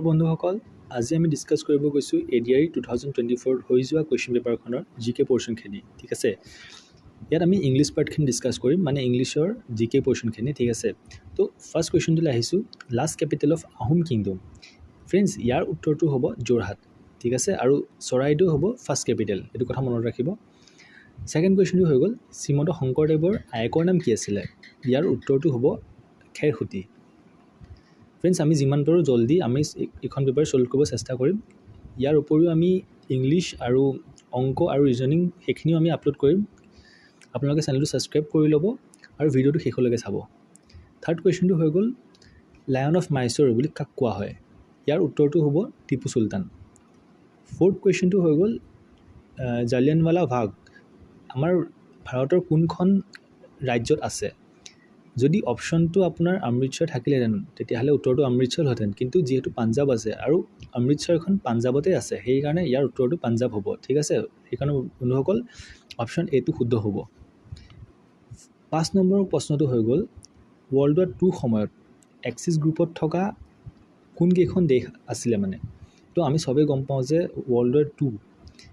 বন্ধুসকল, আজি আমি ডিছকাছ কৰিব গৈছোঁ ADRE 2024 হৈ যোৱা কুৱেশ্যন পেপাৰখনৰ GK পৰ্শ্যনখিনি। ঠিক আছে, ইয়াত আমি ইংলিছ পাৰ্টখিনি ডিছকাছ কৰিম, মানে ইংলিছৰ GK পৰ্শ্যনখিনি। ঠিক আছে, তো ফাৰ্ষ্ট কুৱেশ্যনটোলৈ আহিছোঁ, last capital of Ahom kingdom. Friends, ইয়াৰ উত্তৰটো হ'ব যোৰহাট। ঠিক আছে, আৰু চৰাইদেউ হ'ব ফাৰ্ষ্ট কেপিটেল, এইটো কথা মনত ৰাখিব। ছেকেণ্ড কুৱেশ্যনটো হৈ গ'ল, শ্ৰীমন্ত শংকৰদেৱৰ আয়েকৰ নাম কি আছিলে? ইয়াৰ উত্তৰটো হ'ব খেৰসুতি। ফ্ৰেণ্ডছ, আমি যিমান পাৰোঁ জল্দি আমি এইখন পেপাৰ ছল্ভ কৰিব চেষ্টা কৰিম। ইয়াৰ উপৰিও আমি ইংলিছ আৰু অংক আৰু ৰিজনিং সেইখিনিও আমি আপলোড কৰিম। আপোনালোকে চেনেলটো ছাবস্ক্ৰাইব কৰি ল'ব আৰু ভিডিঅ'টো শেষলৈকে চাব। থাৰ্ড কুৱেশ্যনটো হৈ গ'ল, লায়ন অফ মাইচুৰ বুলি কাক কোৱা হয়? ইয়াৰ উত্তৰটো হ'ব টিপু চুলতান। ফ'ৰ্থ কুৱেশ্যনটো হৈ গ'ল, জালিয়ানৱালা বাগ আমাৰ ভাৰতৰ কোনখন ৰাজ্যত আছে? যদি অপশ্যনটো আপোনাৰ অমৃতসৰ থাকিলেহেঁতেন তেতিয়াহ'লে উত্তৰটো অমৃতসৰ হ'লহেঁতেন, কিন্তু যিহেতু পাঞ্জাৱ আছে আৰু অমৃতসৰখন পাঞ্জাৱতে আছে, সেইকাৰণে ইয়াৰ উত্তৰটো পাঞ্জাৱ হ'ব। ঠিক আছে, সেইকাৰণে বন্ধুসকল অপশ্যন এটো শুদ্ধ হ'ব। 5 নম্বৰ প্ৰশ্নটো হৈ গ'ল, ৱৰ্ল্ড ৱাৰ 2 সময়ত এক্সিছ গ্ৰুপত থকা কোনকেইখন দেশ আছিলে মানে? তো আমি চবেই গম পাওঁ যে ৱৰ্ল্ড ৱাৰ 2,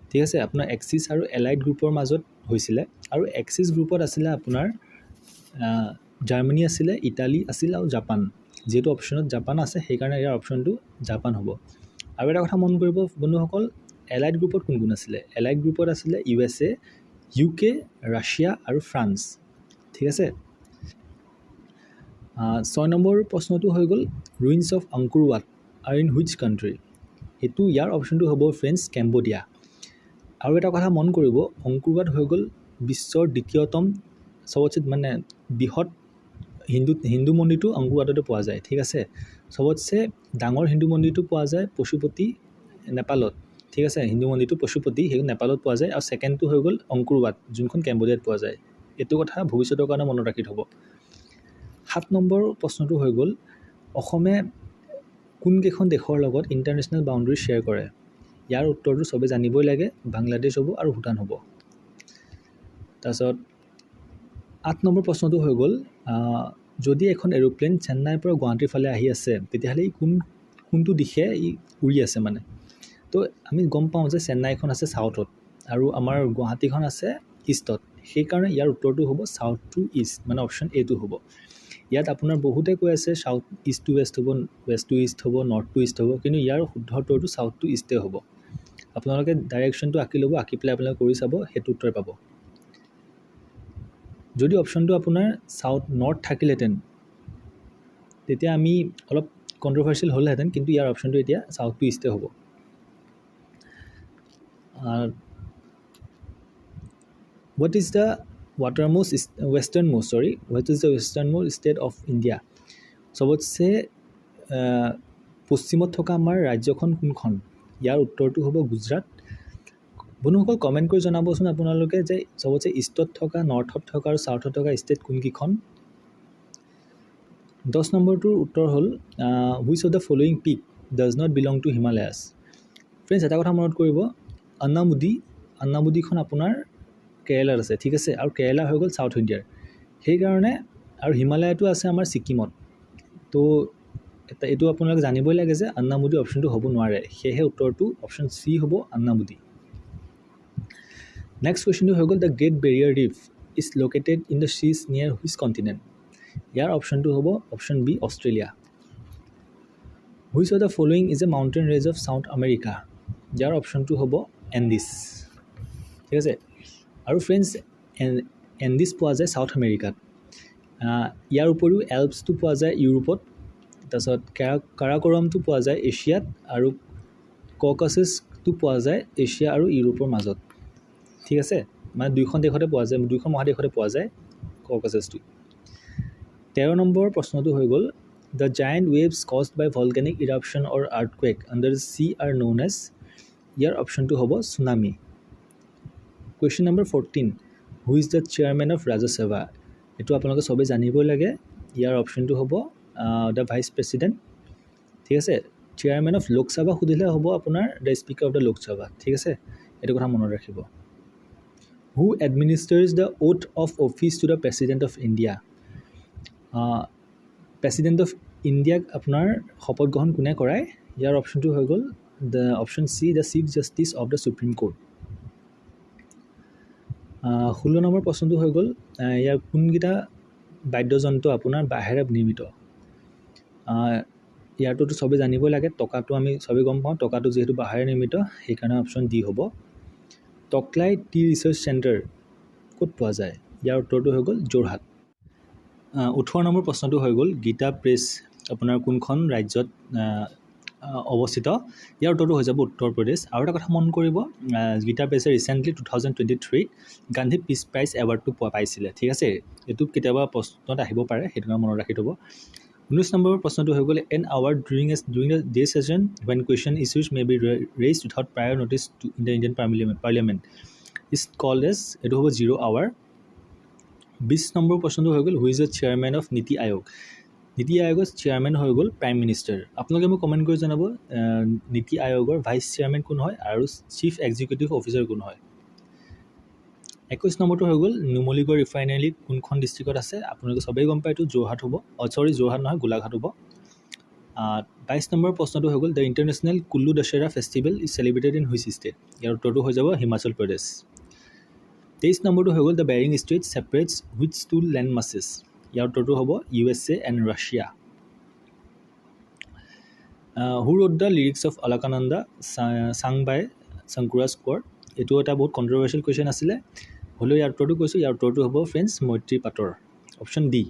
ঠিক আছে, আপোনাৰ এক্সিছ আৰু এলাইড গ্ৰুপৰ মাজত হৈছিলে। আৰু এক্সিছ গ্ৰুপত আছিলে আপোনাৰ জাৰ্মানী আছিলে, ইটালী আছিল আৰু জাপান। যিহেতু অপশ্যনত জাপান আছে, সেইকাৰণে ইয়াৰ অপশ্যনটো জাপান হ'ব। আৰু এটা কথা মন কৰিব বন্ধুসকল, এলাইড গ্ৰুপত কোন কোন আছিলে? এলাইড গ্ৰুপত আছিলে USA, UK, ৰাছিয়া আৰু ফ্ৰান্স। ঠিক আছে, 6 নম্বৰ প্ৰশ্নটো হৈ গ'ল, ruins of Angkor Wat are in which country? সেইটো ইয়াৰ অপশ্যনটো হ'ব ফ্ৰেণ্ডছ কেম্বোডিয়া। আৰু এটা কথা মন কৰিব, আংকোৰ ৱাট হৈ গ'ল বিশ্বৰ দ্বিতীয়তম চবতছে মানে বৃহৎ হিন্দু মন্দিৰটো আংকোৰ ৱাটতে পোৱা যায়। ঠিক আছে, চবতছে ডাঙৰ হিন্দু মন্দিৰটো পোৱা যায় পশুপতি, নেপালত। ঠিক আছে, হিন্দু মন্দিৰটো পশুপতি, সেইটো নেপালত পোৱা যায়। আৰু ছেকেণ্ডটো হৈ গ'ল আংকোৰ ৱাট, যোনখন কেম্বোডিয়াত পোৱা যায়। এইটো কথা ভৱিষ্যতৰ কাৰণে মনত ৰাখি থ'ব। 7 নম্বৰ প্ৰশ্নটো হৈ গ'ল, অসমে কোনকেইখন দেশৰ লগত ইণ্টাৰনেশ্যনেল বাউণ্ডেৰী শ্বেয়াৰ কৰে? ইয়াৰ উত্তৰটো চবে জানিবই লাগে, বাংলাদেশ হ'ব আৰু ভূটান হ'ব। তাৰপিছত 8 নম্বৰ প্ৰশ্নটো হৈ গ'ল, যদি এখন এৰোপ্লেন চেন্নাইৰ পৰা গুৱাহাটীৰ ফালে আহি আছে, তেতিয়াহ'লে ই কোনটো দিশে ই উৰি আছে মানে? তো আমি গম পাওঁ যে চেন্নাইখন আছে ছাউথত আৰু আমাৰ গুৱাহাটীখন আছে ইষ্টত, সেইকাৰণে ইয়াৰ উত্তৰটো হ'ব ছাউথ টু ইষ্ট, মানে অপশ্যন এটো হ'ব। ইয়াত আপোনাৰ বহুতে কৈ আছে ছাউথ ইষ্ট টু ৱেষ্ট হ'ব, ৱেষ্ট টু ইষ্ট হ'ব, নৰ্থ টু ইষ্ট হ'ব, কিন্তু ইয়াৰ শুদ্ধ উত্তৰটো ছাউথ টু ইষ্টে হ'ব। আপোনালোকে ডাইৰেকশ্যনটো আঁকি ল'ব, আঁকি পেলাই আপোনালোকে কৰি চাব, সেইটো উত্তৰ পাব। যদি অপশ্যনটো আপোনাৰ ছাউথ নৰ্থ থাকিলেহেঁতেন তেতিয়া আমি অলপ কণ্ট্ৰভাৰ্চিয়েল হ'লহেঁতেন, কিন্তু ইয়াৰ অপশ্যনটো এতিয়া ছাউথ টু ইষ্টে হ'ব। What is the westernmost state of India? চবতছে পশ্চিমত থকা আমাৰ ৰাজ্যখন কোনখন? ইয়াৰ উত্তৰটো হ'ব গুজৰাট। বন্ধুসকল কমেণ্ট কৰি জনাবচোন আপোনালোকে যে চবতছে ইষ্টত থকা, নৰ্থত থকা আৰু ছাউথত থকা ষ্টেট কোনকেইখন? 10 নম্বৰটোৰ উত্তৰ হ'ল, which of the following peak does not belong to Himalayas? Friends, এটা কথা মনত কৰিব, আন্নামুদিখন আপোনাৰ কেৰেলাত আছে। ঠিক আছে, আৰু কেৰেলা হৈ গ'ল ছাউথ ইণ্ডিয়াৰ, সেইকাৰণে আৰু হিমালয়টো আছে আমাৰ ছিকিমত। তো এইটো আপোনালোকে জানিবই লাগে যে আন্নামুদি অপশ্যনটো হ'ব নোৱাৰে, সেয়েহে উত্তৰটো অপশ্যন চি হ'ব আন্নামুদি। নেক্সট কুৱেশ্যনটো হৈ গ'ল, the Great Barrier Reef is located in the seas near which continent? ইয়াৰ অপশ্যনটো হ'ব option B Australia. Which of the following is a mountain range of South America? ইয়াৰ অপশ্যনটো হ'ব এণ্ডিছ। ঠিক আছে, আৰু ফ্ৰেণ্ডছ এণ্ডিছ পোৱা যায় ছাউথ আমেৰিকাত। ইয়াৰ উপৰিও এল্পছটো পোৱা যায় ইউৰোপত, তাৰপিছত কাৰাকোৰামটো পোৱা যায় এছিয়াত, আৰু ককাছাছটো পোৱা যায় এছিয়া আৰু ইউৰোপৰ মাজত। ঠিক আছে, মানে দুইখন দেশতে পোৱা যায়, দুইখন মহাদেশতে পোৱা যায় ককাছাছটো। 13 নম্বৰ প্ৰশ্নটো হৈ গ'ল, the giant waves caused by volcanic eruption or earthquake under the sea are known as? ইয়াৰ অপশ্যনটো হ'ব tsunami. Question number 14, who is the chairman of Rajya Sabha? এইটো আপোনালোকে চবেই জানিবই লাগে, ইয়াৰ অপশ্যনটো হ'ব দ্য ভাইচ প্ৰেছিডেণ্ট। ঠিক আছে, চেয়াৰমেন অফ লোকসভা সুধিলে হ'ব আপোনাৰ the speaker of the Lok Sabha. ঠিক আছে, এইটো কথা মনত ৰাখিব। Who administers the oath of office to the president of India? President of ইণ্ডিয়াক আপোনাৰ শপত গ্ৰহণ কোনে কৰায়? ইয়াৰ অপশ্যনটো হৈ গ'ল the option C the chief justice of the supreme court. 16 number প্ৰশ্নটো হৈ গ'ল ইয়াৰ কোনকেইটা বাদ্যযন্ত্ৰ আপোনাৰ বাঁহেৰে নিৰ্মিত। ইয়াৰটোতো চবেই জানিবই লাগে, টকাটো আমি চবেই গম পাওঁ, টকাটো যিহেতু বাঁহেৰে নিৰ্মিত সেইকাৰণে অপশ্যন ডি হ'ব। টকলাই টি ৰিচাৰ্চ চেণ্টাৰ ক'ত পোৱা যায়? ইয়াৰ উত্তৰটো হৈ গ'ল যোৰহাট। 18 নম্বৰ প্ৰশ্নটো হৈ গ'ল গীতা প্ৰেছ আপোনাৰ কোনখন ৰাজ্যত অৱস্থিত? ইয়াৰ উত্তৰটো হৈ যাব উত্তৰ প্ৰদেশ। আৰু এটা কথা মন কৰিব, গীতা প্ৰেছে ৰিচেণ্টলি 2023 গান্ধী পিছ প্ৰাইজ এৱাৰ্ডটো পাইছিলে, ঠিক আছে। এইটো কেতিয়াবা প্ৰশ্নত আহিব পাৰে, সেইটো কাৰণে মনত ৰাখি থ'ব। 19 নম্বৰ প্ৰশ্নটো হৈ গ'ল an hour during the day session when question issues may be raise without prior notice in the Indian parliament is called as, এইটো হ'ব 0 আৱাৰ। 20 নম্বৰ প্ৰশ্নটো হৈ গ'ল who is the chairman of NITI Aayog? নীতি আয়োগৰ চেয়াৰমেন হৈ গ'ল প্ৰাইম মিনিষ্টাৰ। আপোনালোকে মোক কমেণ্ট কৰি জনাব নীতি আয়োগৰ ভাইচ চেয়াৰমেন কোন হয় আৰু চিফ এক্সিকিউটিভ অফিচাৰ কোন হয়। 21 নম্বৰটো হৈ গ'ল নুমলীগড় ৰিফাইনেৰী কোনখন ডিষ্ট্ৰিক্টত আছে? আপোনালোকে চবেই গম পায়, এইটো যোৰহাট হ'ব। যোৰহাট নহয়, গোলাঘাট হ'ব। 22 নম্বৰ প্ৰশ্নটো হৈ গ'ল the international Kullu Dussehra festival is celebrated in which state? ইয়াৰ উত্তৰটো হৈ যাব হিমাচল প্ৰদেশ। 23 নম্বৰটো হৈ গ'ল the Bering Strait separates which two land masses? ইয়াৰ উত্তৰটো হ'ব USA and Russia. Who wrote the lyrics of Alakananda song by Shankuraj Konwar? এইটো এটা বহুত কণ্ট্ৰভাৰ্চিয়েল কুৱেশ্যন আছিলে, হ'লেও ইয়াৰ উত্তৰটো কৈছোঁ। ইয়াৰ উত্তৰটো হ'ব friends Maitri Patar, option D.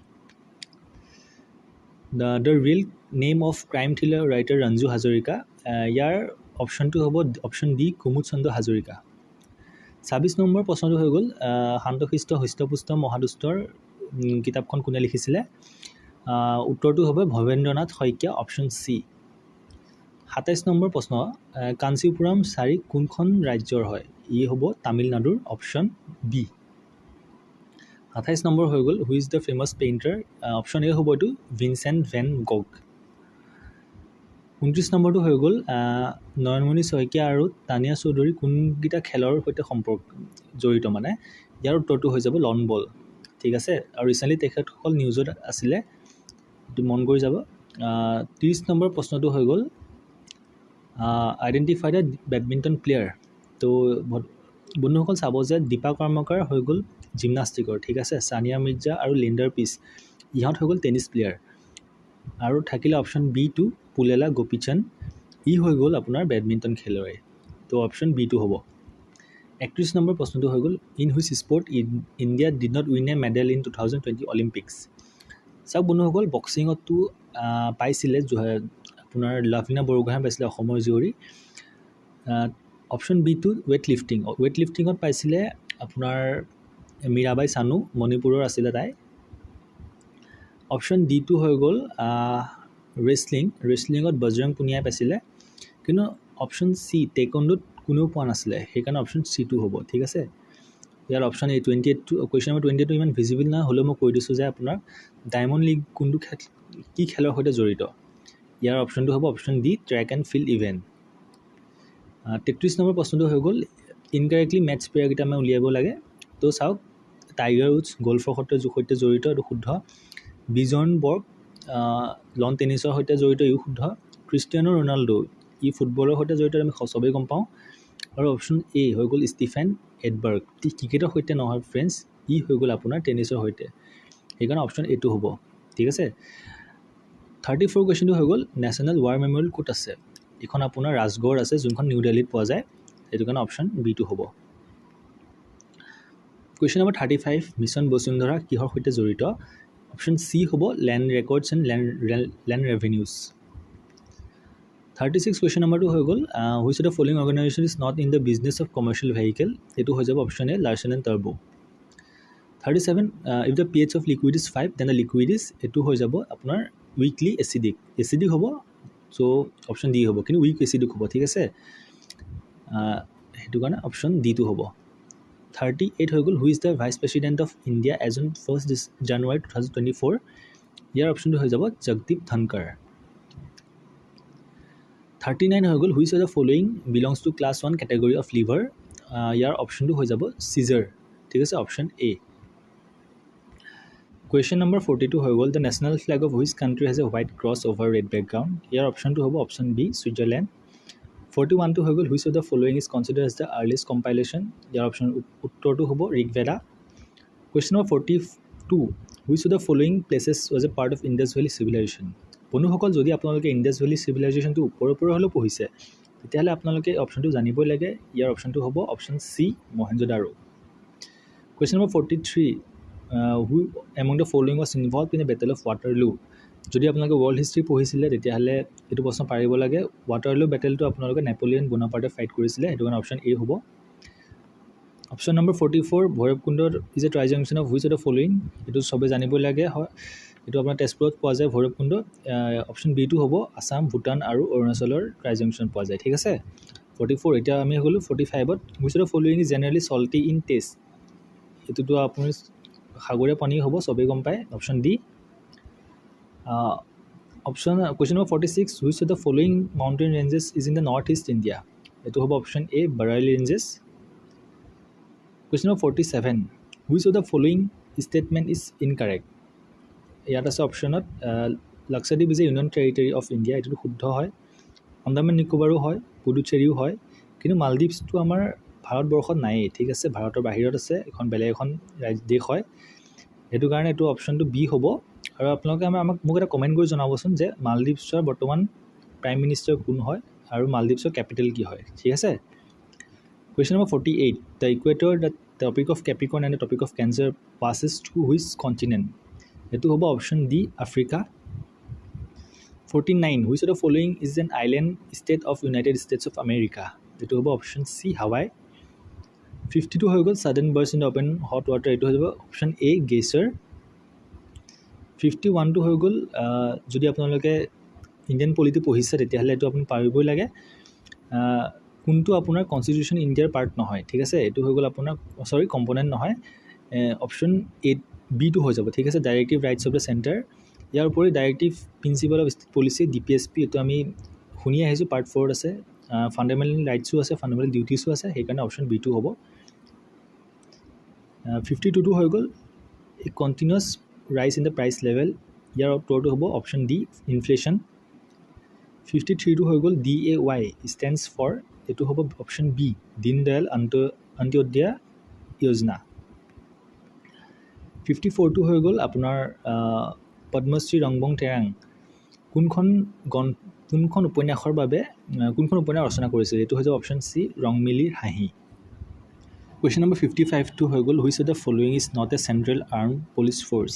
The real name of crime thriller writer Ranju Hazarika? ইয়াৰ অপশ্যনটো হ'ব option D Kumud Chandra Hazarika. 26 number প্ৰশ্নটো হৈ গ'ল শান্তশিষ্ট হৃষ্টপুষ্ট মহাদুষ্টৰ কিতাপখন কোনে লিখিছিলে? উত্তৰটো হ'ব Bhabendranath Saikia, option C. 27 number প্ৰশ্ন কাঞ্চীপুৰম চাৰি কোনখন ৰাজ্যৰ হয়? ই হ'ব তামিলনাডুৰ, অপশ্যন বি। 28 নম্বৰ হৈ গ'ল who is the famous painter? Option A হ'ব এইটো ভিনচেণ্ট ভেন গগ। 29 নম্বৰটো হৈ গ'ল নয়নমণি শইকীয়া আৰু তানিয়া চৌধুৰী কোনকেইটা খেলৰ সৈতে জড়িত মানে? ইয়াৰ উত্তৰটো হৈ যাব লন বল, ঠিক আছে। আৰু ৰিচেণ্টলি তেখেতসকল নিউজত আছিলে, এইটো মন কৰি যাব। 30 নম্বৰ প্ৰশ্নটো হৈ গ'ল আইডেণ্টিফাই দ্য বেডমিণ্টন প্লেয়াৰ। তো বন্ধুসকল চাব যে দীপা কৰ্মকাৰ হৈ গ'ল জিমনাষ্টিকৰ, ঠিক আছে। ছানিয়া মিৰ্জা আৰু লিণ্ডাৰ পিছ ইহঁত হৈ গ'ল টেনিছ প্লেয়াৰ। আৰু থাকিলে অপশ্যন বি টু পুলেলা গোপীচন্দ, ই হৈ গ'ল আপোনাৰ বেডমিণ্টন খেলুৱৈ। তো অপশ্যন বি টু হ'ব। 31 নম্বৰ প্ৰশ্নটো হৈ গ'ল in which sport India did not win A medal in 2020 Olympics? চাওক বন্ধুসকল, বক্সিঙতো পাইছিলে আপোনাৰ লাভলীনা বৰগোহাঁই পাইছিলে অসমৰ জীয়ৰী। অপশ্যন বি টু ৱেইট লিফটিঙত পাইছিলে আপোনাৰ মীৰাবাই চানু, মণিপুৰৰ আছিলে তাই। অপশ্যন ডি টু হৈ গ'ল ৰেচলিঙত বজৰং পুনিয়াই পাইছিলে। কিন্তু অপশ্যন চি টেকণ্ডোত কোনেও পোৱা নাছিলে, সেইকাৰণে অপশ্যন চি টু হ'ব, ঠিক আছে। ইয়াৰ অপশ্যন এই 28টো কুৱেশ্যন নম্বৰ 28টো ইমান ভিজিবল নহয়, হ'লেও মই কৈ দিছোঁ যে আপোনাৰ ডায়মণ্ড লীগ কোনটো কি খেলৰ সৈতে জড়িত? ইয়াৰ অপশ্যনটো হ'ব option D track and field event. 33 number প্ৰশ্নটো হৈ গ'ল ইনকাৰেক্টলি মেটছ প্লেয়াৰকেইটা আমি উলিয়াব লাগে। তো চাওক টাইগাৰ উডছ গল্ফৰ সৈতে জড়িত, এইটো শুদ্ধ। বিজৰ্ণ বৰ্গ লন টেনিছৰ সৈতে জড়িত, ইও শুদ্ধ। ক্ৰিষ্টিয়ানো ৰনাল্ডো ই ফুটবলৰ সৈতে জড়িত, আমি চবেই গম পাওঁ। আৰু অপশ্যন এ হৈ গ'ল ষ্টিফেন এডবাৰ্গ, ক্ৰিকেটৰ সৈতে নহয় ফ্ৰেণ্ডছ, ই হৈ গ'ল আপোনাৰ টেনিছৰ সৈতে, সেইকাৰণে অপশ্যন এটো হ'ব, ঠিক আছে। 34 কুৱেশ্যনটো হৈ গ'ল নেশ্যনেল ৱাৰ মেমৰিয়েল ক'ত আছে? এইখন আপোনাৰ ৰাজগড় আছে, যোনখন নিউ দিল্লীত পোৱা যায়, সেইটো কাৰণে অপশ্যন বি টু হ'ব। কুৱেশ্যন নম্বৰ 35 মিছন বসুন্ধৰা কিহৰ সৈতে জড়িত? অপশ্যন চি হ'ব land records and land revenues. 36 question নম্বৰটো হৈ গ'ল which of the following organisation is not in the business of commercial vehicle? এইটো হৈ যাব অপশ্যন এ লাৰ্চেন এণ্ড টাৰ্বো। 37 if the pH of liquid is 5 then the liquid is, এইটো হৈ যাব আপোনাৰ উইকলি এচিডিক হ'ব, চ' অপশ্যন ডি হ'ব, কিন্তু উইক এচিডিক হ'ব, ঠিক আছে। সেইটো কাৰণে অপশ্যন ডি টু হ'ব। 38 হৈ গ'ল who is the vice president of India as on 1 January 2024? ইয়াৰ অপশ্যনটো হৈ যাব জগদীপ ধনকাৰ। 39 হৈ গ'ল which of the following belongs to class 1 category of lever? ইয়াৰ অপশ্যনটো হৈ যাব চিজাৰ, ঠিক আছে, অপশ্যন এ। কুৱেশ্যন নম্বৰ 42 হৈ গ'ল, the national flag of which country has a white cross over red background. ইয়াৰ অপশ্যনটো হ'ব অপশ্যন বি ছুইজাৰলেণ্ড। 41টো হৈ গ'ল, which of the following is considered as the earliest compilation. ইয়াৰ অপশ্যন উত্তৰটো হ'ব Rigveda. Question number 42, which of the following places was a part of Indus valley civilisation. বন্ধুসকল, যদি আপোনালোকে ইণ্ডাছ ভেলী চিভিলাইজেশ্যনটো ওপৰে হ'লেও পঢ়িছে, তেতিয়াহ'লে আপোনালোকে অপশ্যনটো জানিবই লাগে। ইয়াৰ অপশ্যনটো হ'ব option C Mohenjodaro. Question number 43, who among the following was involve in a battle of Waterloo. যদি আপোনালোকে ৱৰ্ল্ড হিষ্ট্ৰী পঢ়িছিলে তেতিয়াহ'লে এইটো প্ৰশ্ন পাৰিব লাগে। ৱাটাৰলু বেটেলটো আপোনালোকে নেপোলিয়ন বোনাপাৰ্টে ফাইট কৰিছিলে, সেইটো কাৰণে অপশ্যন এ হ'ব। অপশ্যন নম্বৰ 44, ভৈৰৱকুণ্ডত is a trijunction of which of the following. এইটো চবে জানিবই লাগে হয়, এইটো আপোনাৰ তেজপুৰত পোৱা যায় ভৈৰৱকুণ্ড। অপশ্যন বিটো হ'ব আছাম, ভূটান আৰু অৰুণাচলৰ ট্ৰাইজংচন পোৱা যায়, ঠিক আছে। 44, এতিয়া আমি হৈ গ'লোঁ 45ত, which of the following is generally salty in taste. এইটোতো আপুনি সাগৰীয় পানী হ'ব, চবেই গম পায়, option D. Question number 46, which of the following mountain ranges is in the north east India. এইটো হ'ব option A Barail ranges. Question number 47, which of the following statement is incorrect. ইয়াত আছে অপশ্যনত Lakshadweep is a union territory of India, এইটোতো শুদ্ধ হয়। আন্দামান নিকোবাৰো হয়, পুডুচেৰীও হয়, কিন্তু মালদ্বীপছটো আমাৰ ভাৰতবৰ্ষত নায়েই, ঠিক আছে, ভাৰতৰ বাহিৰত আছে, এখন বেলেগ এখন দেশ হয়, সেইটো কাৰণে এইটো অপশ্যনটো বি হ'ব। আৰু আপোনালোকে মোক এটা কমেণ্ট কৰি জনাবচোন যে মালদ্বীপছৰ বৰ্তমান প্ৰাইম মিনিষ্টাৰ কোন হয় আৰু মালদ্বীপছৰ কেপিটেল কি হয়, ঠিক আছে। Question number 48, the equator, the tropic of Capricorn and the tropic of Cancer passes to which continent. এইটো হ'ব option D Africa. 49, which of the following is an island state of United States of America. এইটো হ'ব option C Hawaii. 52 হৈ গ'ল, sudden burst in the open hot water. এইটো হৈ যাব option এ গেইচাৰ। 51টো হৈ গ'ল, যদি আপোনালোকে ইণ্ডিয়ান পলিটি পঢ়িছে তেতিয়াহ'লে এইটো আপুনি পাৰিবই লাগে। কোনটো আপোনাৰ কনষ্টিটিউশ্যন ইণ্ডিয়াৰ পাৰ্ট নহয়, ঠিক আছে, এইটো হৈ গ'ল আপোনাৰ কম্পনেণ্ট নহয়, অপশ্যন এ বিটো হৈ যাব, ঠিক আছে, directive rights of the centre. ইয়াৰ উপৰি directive principle of state policy DPSP, এইটো আমি শুনি আহিছোঁ, পাৰ্ট 4 আছে। ফাণ্ডামেণ্টেল ৰাইটছো আছে, ফাণ্ডামেণ্টেল ডিউটিছো আছে, সেইকাৰণে অপশ্যন বিটো হ'ব। 52টো হৈ গ'ল, এ কণ্টিনিউৱাছ ৰাইজ ইন দ্য প্ৰাইচ লেভেল। ইয়াৰ উত্তৰটো হ'ব অপশ্যন ডি ইনফ্লেশ্যন। 53টো হৈ গ'ল, DAY ষ্টেণ্ডছ ফৰ, এইটো হ'ব অপশ্যন বি দীনদয়াল অন্ত্যোদয়া যোজনা। 54টো হৈ গ'ল আপোনাৰ পদ্মশ্ৰী ৰংবং তেৰাং কোনখন উপন্যাসৰ বাবে কোনখন উপন্যাস ৰচনা কৰিছিল। এইটো হৈ যাব অপশ্যন চি ৰংমিলিৰ হাঁহি। কুৱেশ্যন নম্বৰ 55টো হৈ গ'ল, which of the following is not a central arm police force.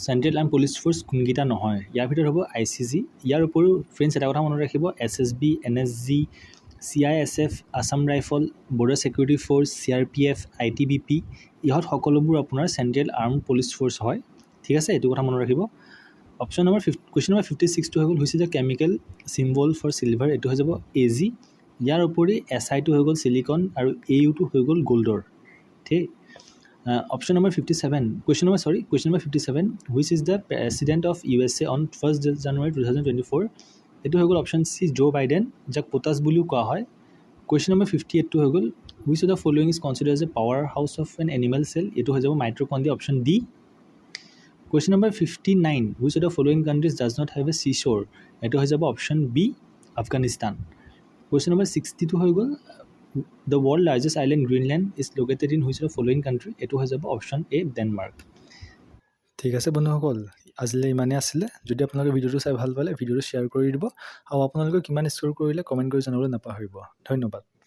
Central arm police force কোনকেইটা নহয়, ইয়াৰ ভিতৰত হ'ব ICG। ইয়াৰ উপৰিও ফ্ৰেণ্ডছ এটা কথা মনত ৰাখিব, SSB, NSG, CISF, Assam rifle, border security force, CRPF, ITBP, ইহঁত সকলোবোৰ আপোনাৰ চেণ্ট্ৰেল আৰ্ম পুলিচ ফ'ৰ্চ হয়, ঠিক আছে, এইটো কথা মনত ৰাখিব। কুৱেশ্যন নম্বৰ 56টো হৈ গ'ল, which is the chemical symbol for silver. এইটো হৈ যাব AG। ইয়াৰ উপৰি SI টো হৈ গ'ল চিলিকন আৰু AU টো হৈ গ'ল গ'ল্ডৰ, ঠিক। Question number 57, which is the president of USA on 1st January 2024। এইটো হৈ গ'ল অপশ্যন চি জো বাইডেন, যাক পটাছ বুলিও কোৱা হয়। কুৱেশ্যন নম্বৰ 58টো হৈ গ'ল, which of the following is considered as a power house of an animal cell. এইটো হৈ যাব mitochondria, option D. Question number 59, which of the following countries does not have a sea shore. এইটো হৈ যাব option B Afghanistan. Question number 60টো হৈ গ'ল, the world largest island Greenland is located in which of the following country. এইটো হৈ যাব option এ Denmark. ঠিক আছে বন্ধুসকল, আজিলৈ ইমানেই আছিলে। যদি আপোনালোকে ভিডিঅ'টো চাই ভাল পালে ভিডিঅ'টো শ্বেয়াৰ কৰি দিব, আৰু আপোনালোকে কিমান স্ক'ৰ কৰিলে কমেণ্ট কৰি জনাবলৈ নাপাহৰিব। ধন্যবাদ।